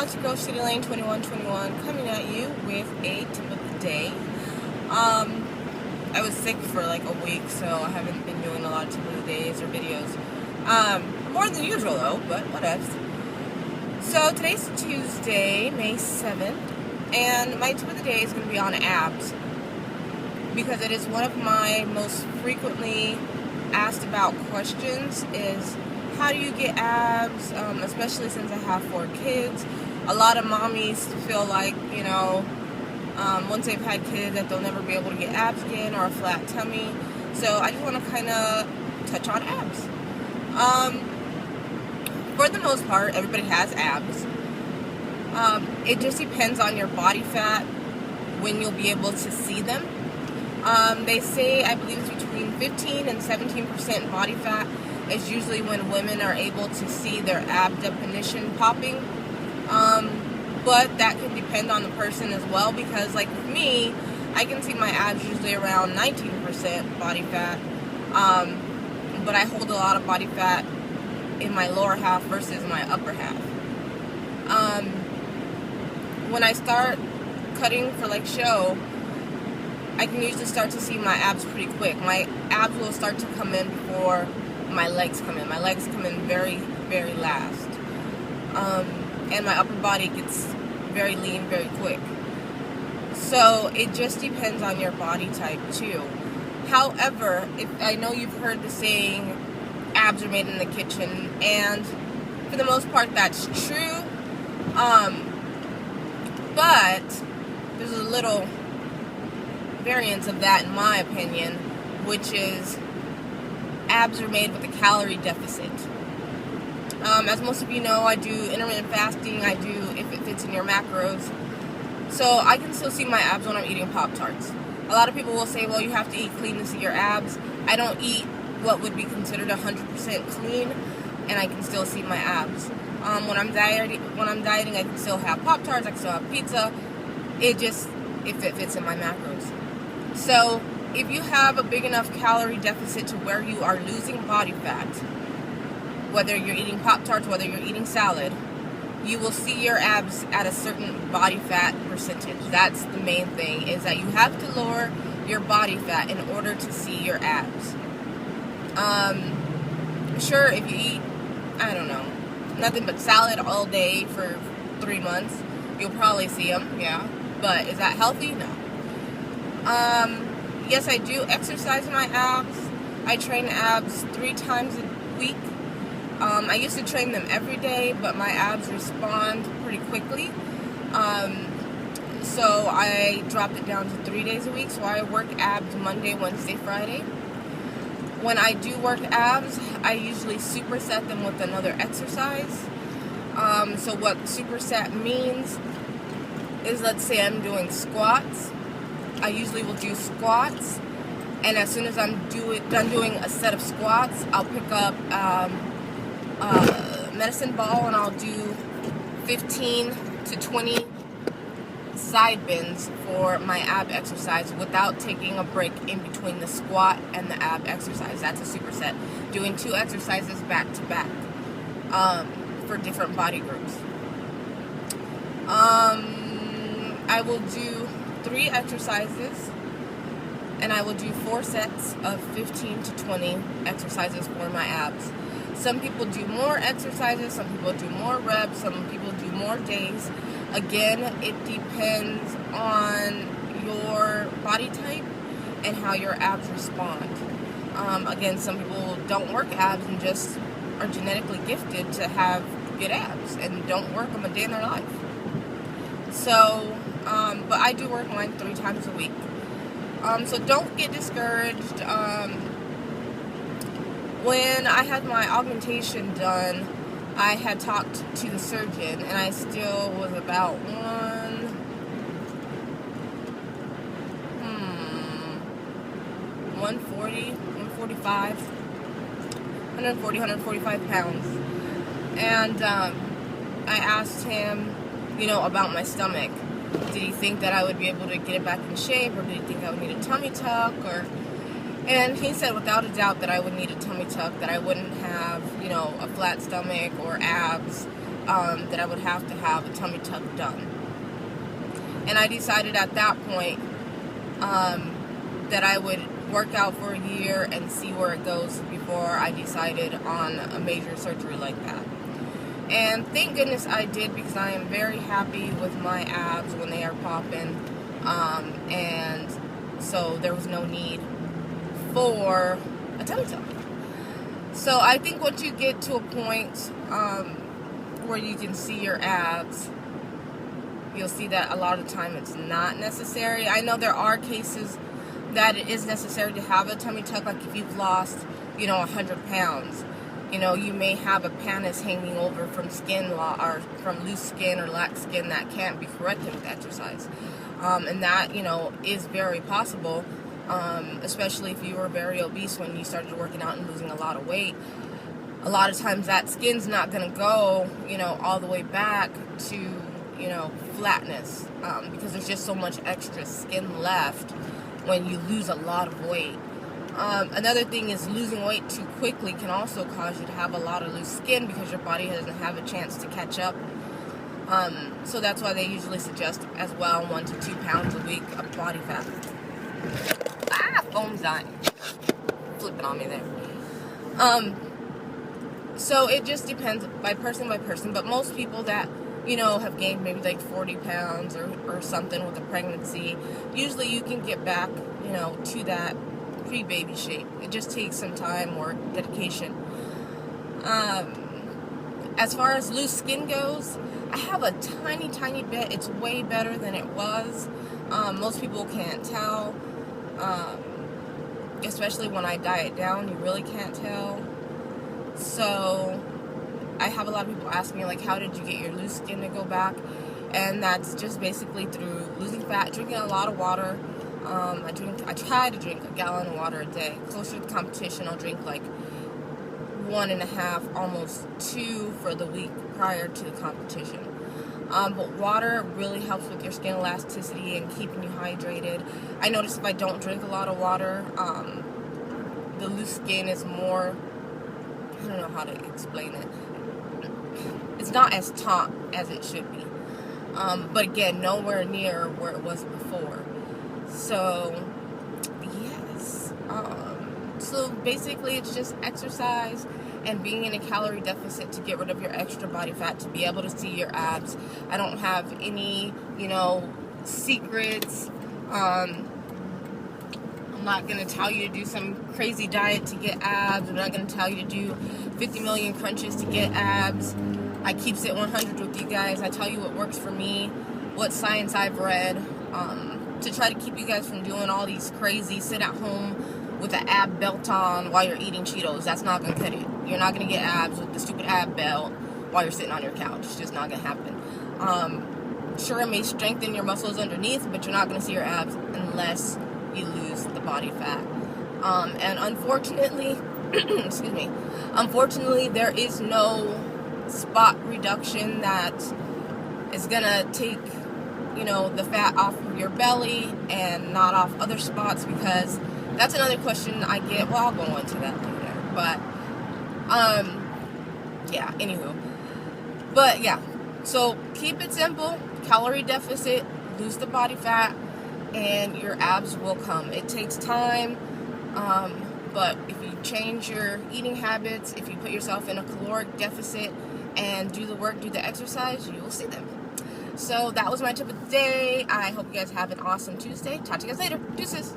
Toxico City Lane 2121 coming at you with a tip of the day. I was sick for like a week, so I haven't been doing a lot of tip of the days or videos. More than usual though, but whatever. So today's Tuesday, May 7th, and my tip of the day is going to be on abs because it is one of my most frequently asked about questions is how do you get abs, especially since I have 4 kids. A lot of mommies feel like, once they've had kids that they'll never be able to get abs again or a flat tummy. So I just want to kind of touch on abs. For the most part, everybody has abs. It just depends on your body fat when you'll be able to see them. They say, I believe it's between 15 and 17% body fat is usually when women are able to see their ab definition popping. But that can depend on the person as well, because like with me, I can see my abs usually around 19% body fat. But I hold a lot of body fat in my lower half versus my upper half. When I start cutting for like show, I can usually start to see my abs pretty quick. My abs will start to come in before my legs come in. My legs come in very, very last. And my upper body gets very lean very quick. So it just depends on your body type too. However, I know you've heard the saying, abs are made in the kitchen, and for the most part that's true. But there's a little variance of that in my opinion, which is abs are made with a calorie deficit. As most of you know, I do intermittent fasting. I do if it fits in your macros. So I can still see my abs when I'm eating Pop-Tarts. A lot of people will say, well, you have to eat clean to see your abs. I don't eat what would be considered 100% clean, and I can still see my abs. When I'm dieting, I can still have Pop-Tarts. I can still have pizza. If it fits in my macros. So if you have a big enough calorie deficit to where you are losing body fat, whether you're eating Pop-Tarts, whether you're eating salad, you will see your abs at a certain body fat percentage. That's the main thing, is that you have to lower your body fat in order to see your abs. Sure, if you eat, I don't know, nothing but salad all day for 3 months, you'll probably see them, yeah. But is that healthy? No. Yes, I do exercise my abs. I train abs 3 times a week. I used to train them every day, but my abs respond pretty quickly. So I dropped it down to 3 days a week. So I work abs Monday, Wednesday, Friday. When I do work abs, I usually superset them with another exercise. So what superset means is, let's say I'm doing squats. I usually will do squats, and as soon as I'm done doing a set of squats, I'll pick up medicine ball and I'll do 15 to 20 side bends for my ab exercise without taking a break in between the squat and the ab exercise. That's a superset. Doing 2 exercises back to back for different body groups. I will do 3 exercises, and I will do 4 sets of 15 to 20 exercises for my abs. Some people do more exercises, some people do more reps, some people do more days. Again, it depends on your body type and how your abs respond. Again, some people don't work abs and just are genetically gifted to have good abs and don't work them a day in their life. So, but I do work mine 3 times a week. So don't get discouraged. When I had my augmentation done, I had talked to the surgeon, and I still was about 145 pounds. And I asked him, about my stomach. Did he think that I would be able to get it back in shape, or did he think I would need a tummy tuck, and he said without a doubt that I would need a tummy tuck, that I wouldn't have, a flat stomach or abs that I would have to have a tummy tuck done. And I decided at that point that I would work out for a year and see where it goes before I decided on a major surgery like that. And thank goodness I did, because I am very happy with my abs when they are popping. And so there was no need for a tummy tuck. So I think once you get to a point where you can see your abs, you'll see that a lot of the time it's not necessary. I know there are cases that it is necessary to have a tummy tuck, like if you've lost, 100 pounds. You may have a pannus hanging over from or from loose skin or lax skin that can't be corrected with exercise. And that, is very possible, especially if you were very obese when you started working out and losing a lot of weight. A lot of times that skin's not going to go, all the way back to, flatness, because there's just so much extra skin left when you lose a lot of weight. Another thing is losing weight too quickly can also cause you to have a lot of loose skin because your body doesn't have a chance to catch up. So that's why they usually suggest as well 1 to 2 pounds a week of body fat. Phone's dying. Flipping on me there. So it just depends by person, but most people that, have gained maybe like 40 pounds or something with a pregnancy, usually you can get back, to that pre-baby shape. It just takes some time or dedication. As far as loose skin goes, I have a tiny bit. It's way better than it was. Most people can't tell, especially when I diet down, you really can't tell. So I have a lot of people ask me, like, how did you get your loose skin to go back? And that's just basically through losing fat, drinking a lot of water. I try to drink a gallon of water a day. Closer to the competition, I'll drink like 1.5, almost 2 for the week prior to the competition. But water really helps with your skin elasticity and keeping you hydrated. I notice if I don't drink a lot of water, the loose skin is more, I don't know how to explain it. It's not as taut as it should be. But again, nowhere near where it was before. So, yes. So basically it's just exercise and being in a calorie deficit to get rid of your extra body fat, to be able to see your abs. I don't have any, secrets. I'm not going to tell you to do some crazy diet to get abs. I'm not going to tell you to do 50 million crunches to get abs. I keep it 100 with you guys. I tell you what works for me, what science I've read, to try to keep you guys from doing all these crazy sit at home with an ab belt on while you're eating Cheetos. That's not going to cut it. You're not going to get abs with the stupid ab belt while you're sitting on your couch. It's just not going to happen. Sure, it may strengthen your muscles underneath, but you're not going to see your abs unless you lose the body fat. And unfortunately, unfortunately, there is no spot reduction that is going to take, the fat off of your belly and not off other spots, because that's another question I get. Well, I'll go into that later. But, yeah, anywho. But, yeah. So, keep it simple. Calorie deficit. Lose the body fat. And your abs will come. It takes time. But if you change your eating habits, if you put yourself in a caloric deficit and do the work, do the exercise, you will see them. So, that was my tip of the day. I hope you guys have an awesome Tuesday. Talk to you guys later. Deuces.